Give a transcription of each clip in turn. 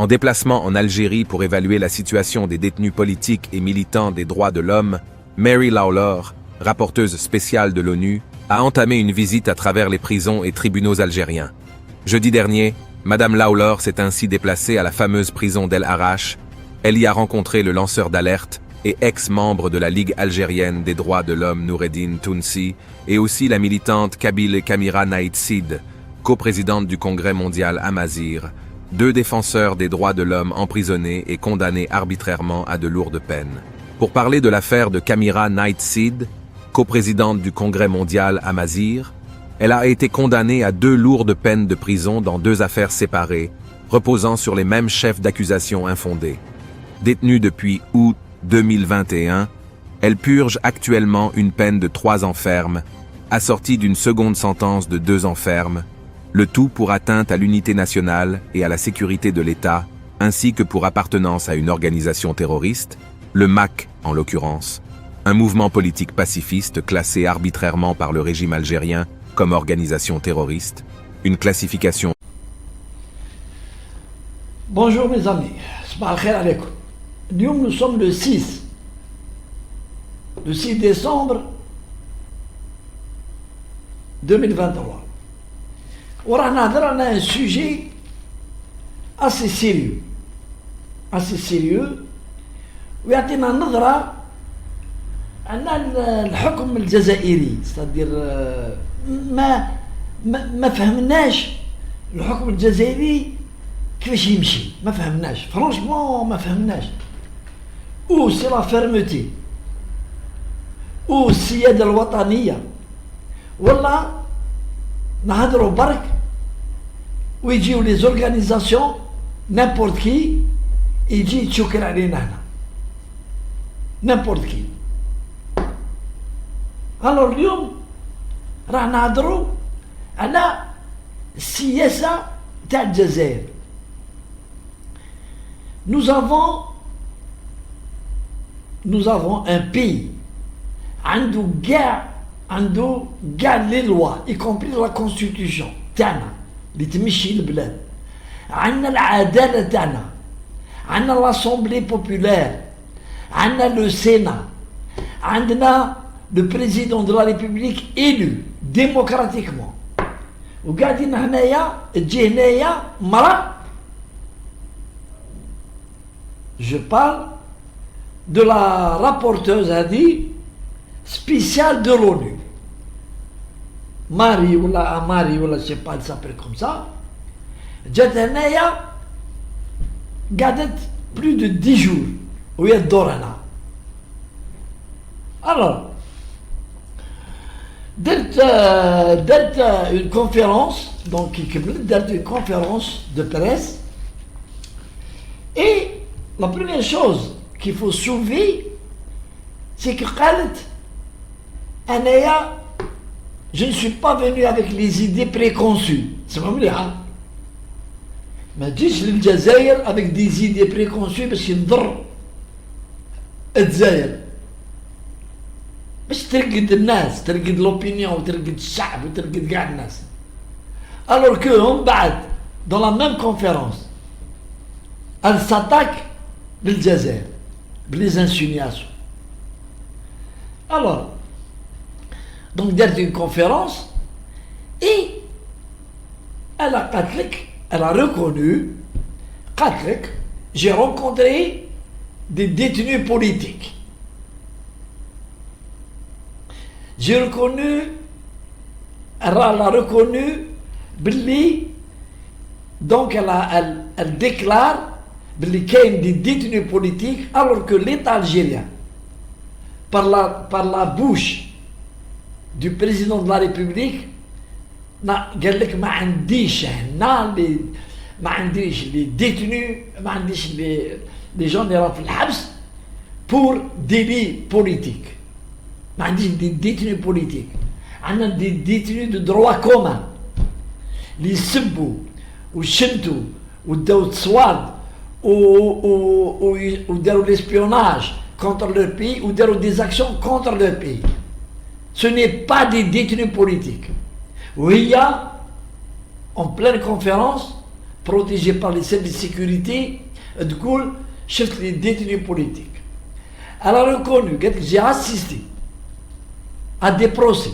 En déplacement en Algérie pour évaluer la situation des détenus politiques et militants des droits de l'homme, Mary Lawlor, rapporteuse spéciale de l'ONU, a entamé une visite à travers les prisons et tribunaux algériens. Jeudi dernier, Madame Lawlor s'est ainsi déplacée à la fameuse prison d'El Harrach. Elle y a rencontré le lanceur d'alerte et ex-membre de la Ligue algérienne des droits de l'homme Noureddine Tounsi et aussi la militante Kabyle Kamira Naït Sid, coprésidente du Congrès mondial Amazir, deux défenseurs des droits de l'homme emprisonnés et condamnés arbitrairement à de lourdes peines. Pour parler de l'affaire de Kamira Naït Sid, coprésidente du Congrès mondial Amazir, elle a été condamnée à 2 lourdes peines de prison dans 2 affaires séparées, reposant sur les mêmes chefs d'accusation infondés. Détenue depuis août 2021, elle purge actuellement une peine de 3 ans ferme, assortie d'une seconde sentence de 2 ans ferme, le tout pour atteinte à l'unité nationale et à la sécurité de l'État, ainsi que pour appartenance à une organisation terroriste, le MAC en l'occurrence, un mouvement politique pacifiste classé arbitrairement par le régime algérien comme organisation terroriste, une classification. Bonjour mes amis, nous sommes le 6 décembre 2023. On a un sujet assez sérieux ويعطينا نظرة على الحكم الجزائري c'est-à-dire ما فهمناش الحكم الجزائري كيفاش يمشي ما فهمناش فرانشمون ما فهمناش ou c'est la fermeté ou السيادة الوطنية ولا نهضروا برك ويجيو لي زورغانيزاسيون n'importe qui يجي تشكر علينا هنا n'importe qui. Alors اليوم راح نهضروا على السياسة تاع الجزائر. Nous avons un pays عنده كاع les lois y compris la constitution تاعنا اللي تمشي البلاد. عندنا العدالة تاعنا. عندنا l'Assemblée populaire. عندنا le Sénat. عندنا le président de la République élu démocratiquement. وقاعدين هنايا تجي هنايا مرة. Je parle de la rapporteuse هذه spéciale de l'ONU. Marie ولا Amari ولا je sais pas elle s'appelle comme ça. جات هنايا قعدت plus de 10 jours وهي تدور هنا. Alors درت une conférence donc درت une conférence de presse et la première chose qu'il faut soulever c'est que قالت أنايا je ne suis pas venu avec les idées préconçues. C'est pas مليحة. ما تجيش للجزائر avec des idées préconçues باش ينضر الجزائر. باش ترقد الناس ترقد لوبينيون وترقد الشعب وترقد كاع الناس. Alors que هم بعد dans la même conférence elle s'attaque للجزائر بليز insinuations. Alors donc درت une conférence et elle a reconnu قالت لك j'ai rencontré des détenus politiques. J'ai reconnu, elle a reconnu, donc elle déclare qu'il y a des détenus politiques alors que l'État algérien, par la bouche du président de la République, قال لك ما عنديش هنا ما عنديش les détenus ما عنديش les gens اللي راهم في الحبس pour délit politique. ما عنديش دي ديتني بوليتيك. عندنا دي ديتني دو دروا كومان اللي يسبوا وشنتوا وداو تصواد وداروا l'espionnage contre leur pays ou des actions contre leur pays. Ce n'est pas des détenus politiques. وهي en pleine conférence protégée par les services de sécurité, تقول شفت les détenus politiques. Elle a reconnu que j'ai assisté à des procès.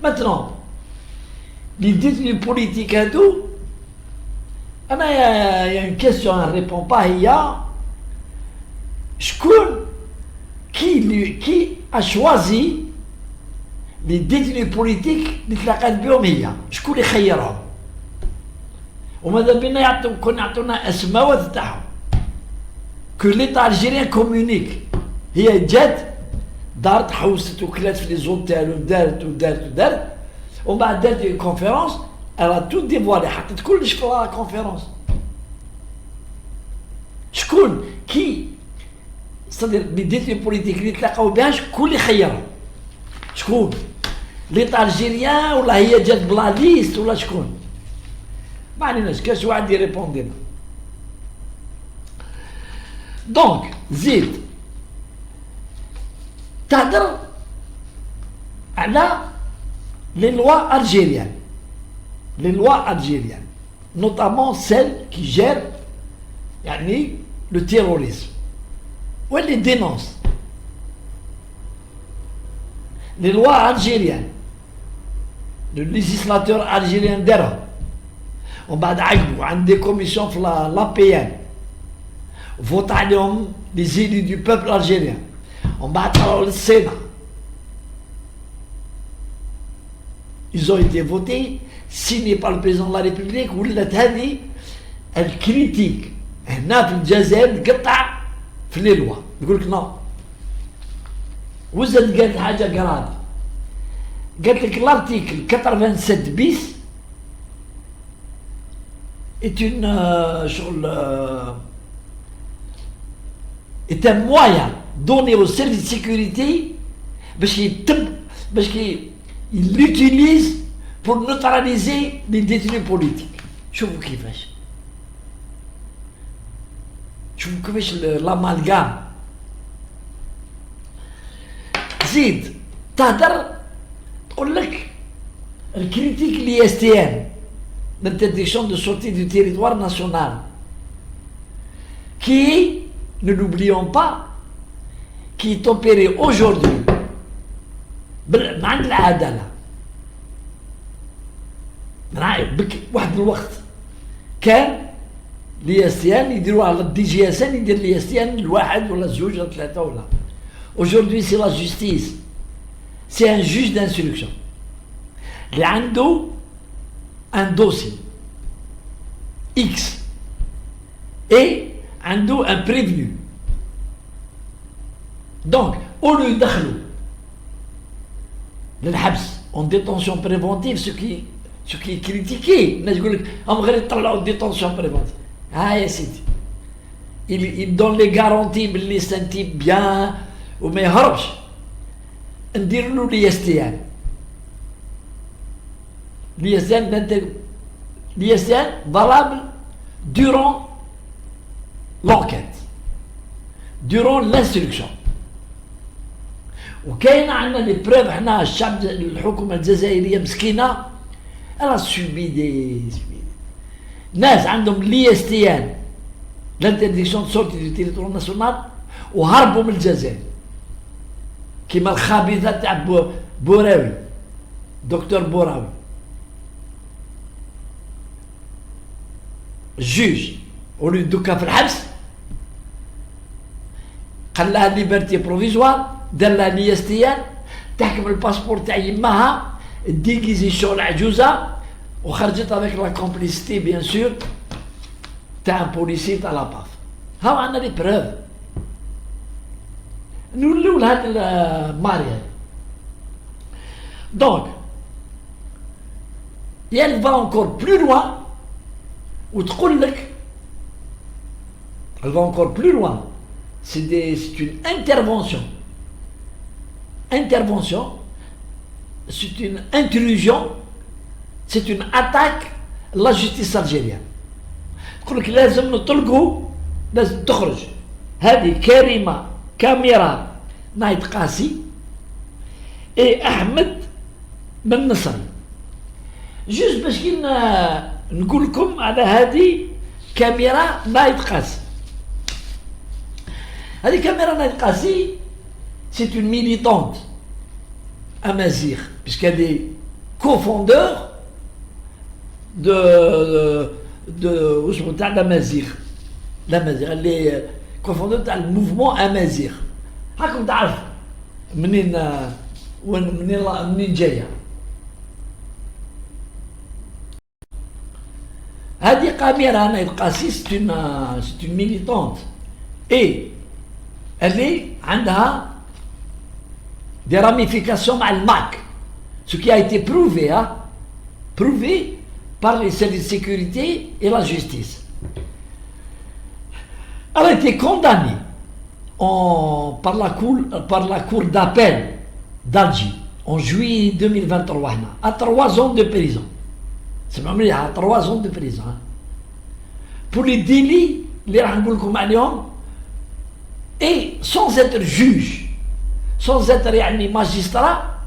Maintenant, les détenus politiques et tout, il y a une question, elle ne répond pas. Il y a qui a choisi les détenus politiques اللي تلاقات بهم هي شكون اللي خيرهم وماذا بينا كون يعطونا اسماء تاعهم كو ليتا الجيريان كومونيك هي جات دارت حوست وكلات في لي زوتيل ودارت ومن بعد دارت كونفيرونس الا تو ديفوالي حطت كلش في لا كونفيرونس شكون كي صدر بديتي بوليتيك اللي تلاقاو بها شكون اللي خيرهم شكون ليطا الجيريان ولا هي جات بلا ليست ولا شكون ما عليناش كاش واحد يريبوندي لنا دونك زيد تهدر على لي لوا الجيريان لي لوا الجيريان نوتامون سيل كي جير يعني لو تيروريزم واللي دينونس les lois algériennes, le législateur algérien d'Era, on va dire des commissions pour l'APN, votent les élus du peuple algérien, on va dire le Sénat. Ils ont été votés, signés par le président de la République, où elle critique, elle n'a plus de jazel, في les lois. يقول لك non. وزاد قالت حاجة قراد قالت لك l'article 87 bis est est un moyen donné au service de sécurité parce qu'il l'utilise pour neutraliser les détenus politiques. شوفوا كيفاش l'amalgame. زيد تهدر تقول لك الكريتيك l'ISTN l'interdiction de sortie du territoire national qui, ne l'oublions pas, qui est opéré aujourd'hui مع العدالة واحد الوقت كان l'ISTN يديروا على الدي جي اس ان يدير l'ISTN الواحد ولا الزوج ولا ثلاثة ولا. Aujourd'hui, c'est la justice. C'est un juge d'instruction. Il a un dossier X et un prévenu. Donc, au lieu d'être en détention préventive, ce qui est critiqué, en détention préventive. Ah, il donne les garanties, il les sentit bien. وما يهربش ندير له l'ISTN valable durant l'enquête durant l'instruction وكاين عندنا لي بروف حنا الشعب الحكومة الجزائرية مسكينة انا سوبي دي ناس عندهم l'ISTN l'interdiction de sortie du territoire national وهربوا من الجزائر كما الخبيثة تاع بوراوي دكتور بوراوي الجوج ولو دوكا في الحبس قال لها ليبرتي بروفيزوار دار لها l'ISTN تحكم الباسبور تاع يماها ديكيزي شغل عجوزة وخرجت افيك لا كومبليسيتي بيان سور تاع ان بوليسي تاع لاباف. هاو عندنا لي بروف نولوا لهاد الماريا. Donc, et elle va encore plus loin, ou elle va encore plus loin. C'est une intervention. Intervention, c'est une intrusion, c'est une attaque à la justice algérienne. تقول لك لازم نطلقوا لازم تخرج هذه كريمة كاميرا نايت قاسي احمد بن نصر جوست باش كي نقول لكم على هذه كاميرا نايت قاسي. هذه كاميرا نايت قاسي c'est une militante amazigh puisqu'elle est cofondeur de واسمه تاع الامازيغ. elle est cofondeur تاع الموفمون امازيغ. هاكم تعرف منين جايه. هذه كاميرا نايت قاسي c'est une militante et elle est عندها des ramifications مع الماك, ce qui a été prouvé, prouvé par les services de sécurité et la justice. Elle a été condamnée par la cour d'appel d'Alger en juillet 2023 à 3 ans de prison. C'est même à 3 ans de prison. Pour les délits, les Rangoulkoum et sans être juge. Sans être magistrat,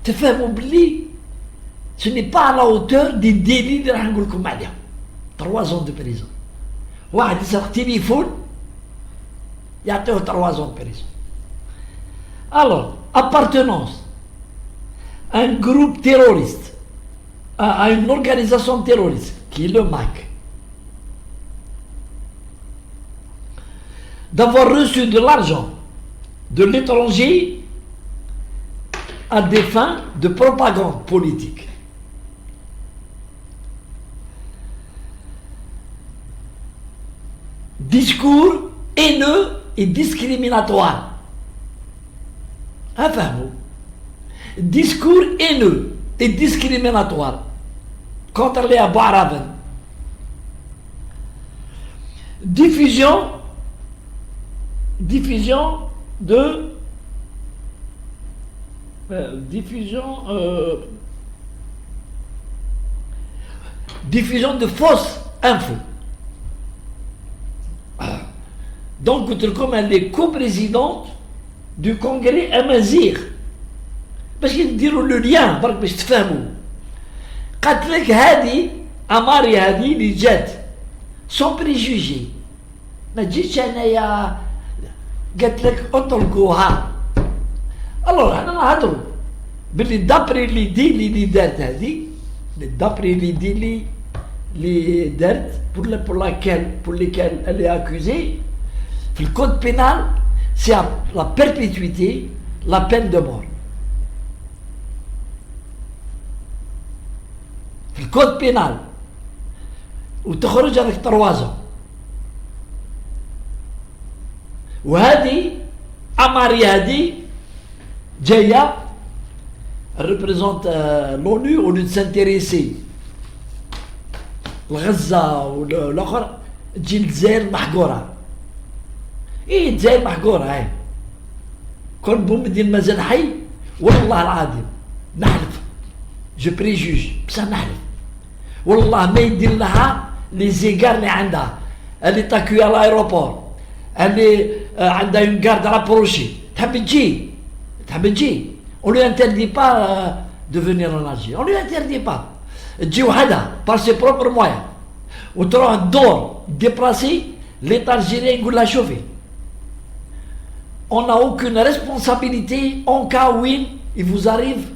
te faire oublier, ce n'est pas à la hauteur des délits de Rangoulkoum Aliam. 3 ans de prison. واحد يسرق téléphone, يعطيه 3 ans de prison. Alors, appartenance à un groupe terroriste, à une organisation terroriste, qui est le MAC. D'avoir reçu de l'argent de l'étranger à des fins de propagande politique. Discours haineux et discriminatoire. Enfin, discours haineux et discriminatoire contre les Abou Araben. Diffusion de diffusion de fausses infos. Donc, comme elle est coprésidente du congrès Amazigh, parce qu'ils disent le lien, برك باش تفهموا. قالت لك هذه أماري هذه اللي جات sans préjugés. ما تجيش أنايا قالت لك اطلقوها. Alors, حنا نهضروا باللي دابري لي دي اللي دارت هذه, دابري لي دي اللي دارت pour lesquels elle est accusée, في الكود pénal, c'est la perpétuité, la peine de mort. في الكود pénal وتخرج هذاك 3 ans. وهذه أماري هذه جاية représente l'ONU au lieu de s'intéresser لغزة والآخر تجي الجزائر محقورة. إيه الجزائر محقورة هاي. كون بومدين مازال حي والله العظيم نحلف جو بريجوج بصح نحلف والله ما يدير لها لي زيغار اللي عندها اللي تاكوي على الايروبور اللي عندها اون غارد رابروشي تحب تجي on lui interdit pas de venir en Algérie, on lui interdit pas. تجي وحدها par ses propres moyens وتروح تدور déplacer l'état algérien يقول لها شوفي on n'a aucune responsabilité en cas où il vous arrive,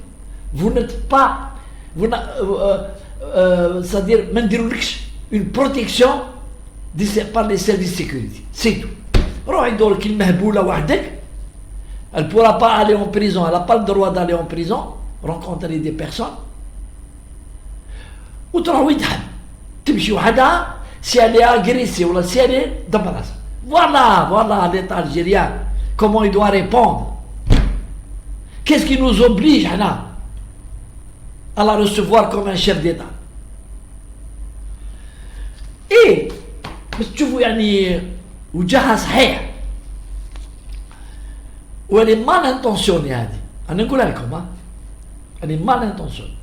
vous n'êtes pas, c'est-à-dire, une protection par les services de sécurité. C'est tout. Elle ne pourra pas aller en prison, elle n'a pas le droit d'aller en prison, rencontrer des personnes. Si elle est agressée ou si elle est dans la voilà l'État algérien. Comment il doit répondre? Qu'est-ce qui nous oblige à la recevoir comme un chef d'État? Et تشوفوا يعني وجهها صحيح وelle est mal intentionnée هذه. أنا نقولها لكم elle est mal intentionnée.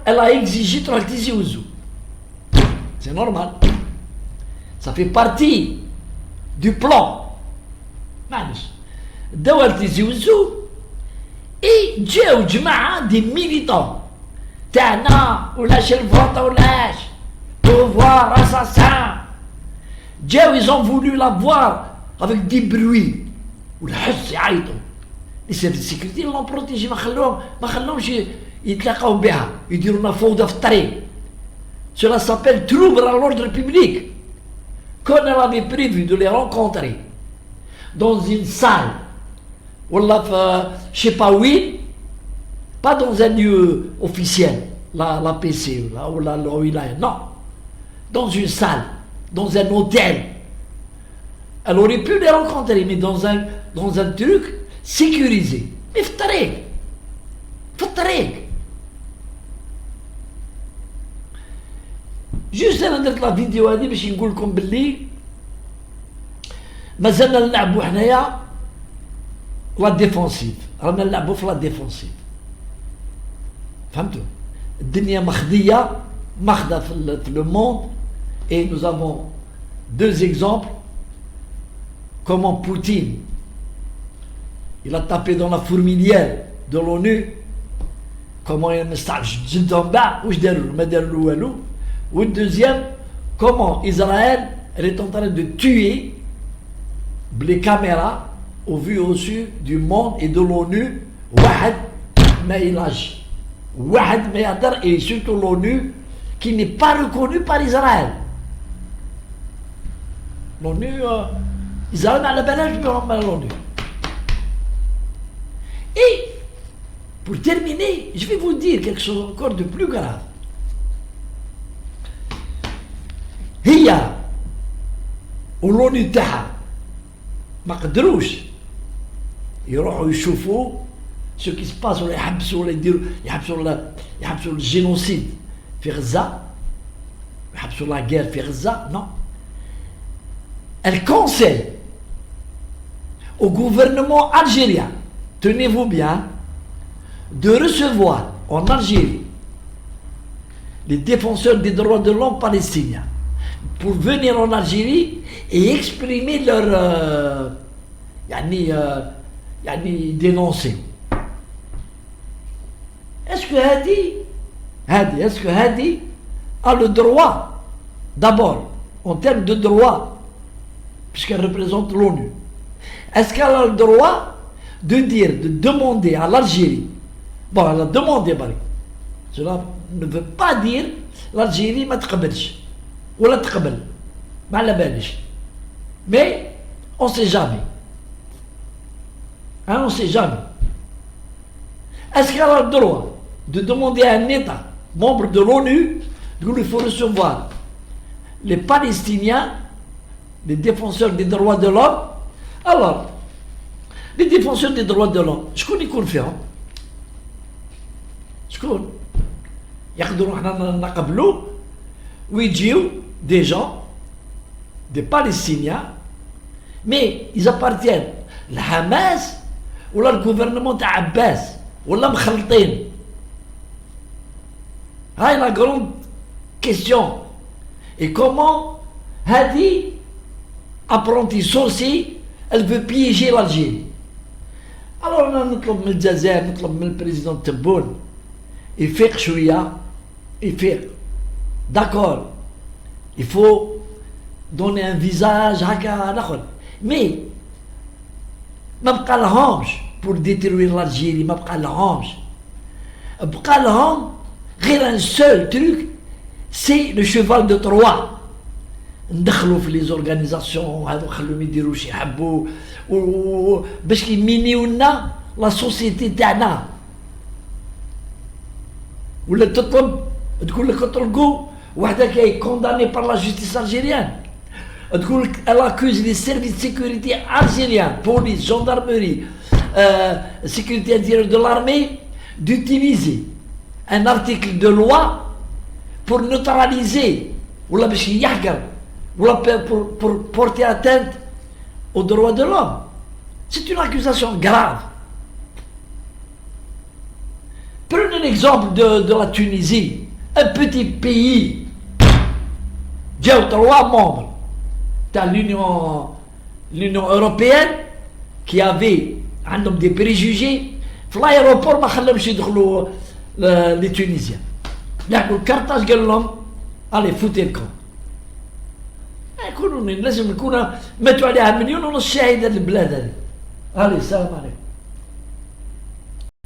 Elle a exigé تروح تيزي وزو. C'est normal. Ça fait partie du plan. معلش دول تيزي وزو et جاو جماعة des militants تاعنا ولاش الفوطة ولاش pouvoir assassin. Ils ont voulu la voir avec des bruits والحس يعيطوا. Les services de sécurité l'ont protégé ما خلوهمش يتلاقاو بها يديروا لنا فوضى في الطريق. Cela s'appelle trouble à l'ordre public. Quand elle avait prévu de les rencontrer dans une salle ou je sais pas où, pas dans un lieu officiel, la PC ou la wilaya, non, dans une salle, dans un hôtel. Elle aurait pu les rencontrer, mais dans un truc sécurisé. Mais فالطريق. جوست انا درت لا فيديو هذه باش نقول لكم باللي مازلنا نلعبوا حنايا لا ديفونسيف، رانا نلعبوا في لا ديفونسيف. فهمتوا؟ الدنيا ماخذه في لو موند. Et nous avons deux exemples. Comment Poutine il a tapé dans la fourmilière de l'ONU. Comment il مستعجل جدا باع واش داروا ما داروا والو. Ou deuxième, comment Israël est en train de tuer les caméras au vu au su du monde et de l'ONU. Wahed ma ilage. Wahed ma yadar, et surtout l'ONU qui n'est pas reconnue par Israël. L'ONU, Israël n'a la balage de l'ONU. Et pour terminer, je vais vous dire quelque chose encore de plus grave. هي واللوني تاعها ما قدروش يروحوا يشوفوا سو كي سباس ولا يحبسوا ولا يديروا يحبسوا الجينوسيد في غزة، يحبسوا لا غير في غزة. نو. Elle conseille au gouvernement algérien, tenez-vous bien, de recevoir en Algérie les défenseurs des droits de l'homme palestiniens pour venir en Algérie et exprimer leur dénoncer. Est-ce que Hadi a le droit, d'abord, en termes de droit, puisqu'elle représente l'ONU, est-ce qu'elle a le droit de dire, de demander à l'Algérie, bon, elle a demandé, cela ne veut pas dire l'Algérie ما تقبلش ولا تقبل ما على باليش. Mais on sait jamais. Hein, on sait jamais. Est-ce qu'elle a le droit de demander à un État membre de l'ONU qu'il faut recevoir les Palestiniens, les défenseurs des droits de l'homme? Alors, les défenseurs des droits de l'homme, شكون يكون فيهم؟ شكون؟ يقدروا حنا نقبلوا ويجيو des gens, des Palestiniens, mais ils appartiennent le Hamas ou le gouvernement d'Abbas ou le مخلطين. C'est la grande question. Et comment Hadi, apprenti sorcier, elle veut piéger l'Algérie. Alors on a نطلب من الجزائر، نطلب من البريزيدون تبون يفيق شوية، يفيق. D'accord, il faut donner un visage هكا ناخذ، mais ما بقى لهمش pour détruire l'Algérie، ما بقى لهمش. بقى لهم غير un seul truc, c'est le cheval de Troie. ندخلوا في لي زورغانيزاسيون هذو نخلوهم يديروا شي يحبوا باش يمينيو لنا لا سوسيتي تاعنا. ولا تقول لك اطلقوا وحده كي كونداني بار لا جوستيس الجيريان، تقول لك elle accuse les services de sécurité algériens, police, gendarmerie, sécurité intérieure de l'armée, d'utiliser un article de loi pour neutraliser ou باش يحقر ou pour porter atteinte aux droits de l'homme. C'est une accusation grave. Prenez l'exemple de la Tunisie, un petit pays. J'ai 3 membres de l'Union européenne qui avaient des préjugés. Dans l'aéroport, ما خلوهمش يدخلوا les Tunisiens. يعملوا الكارطاج قال لهم الي فوتي الكون يكونوا لازم نكون ماتوا عليها 1.5 مليون شاهد البلاد هذه السلام عليكم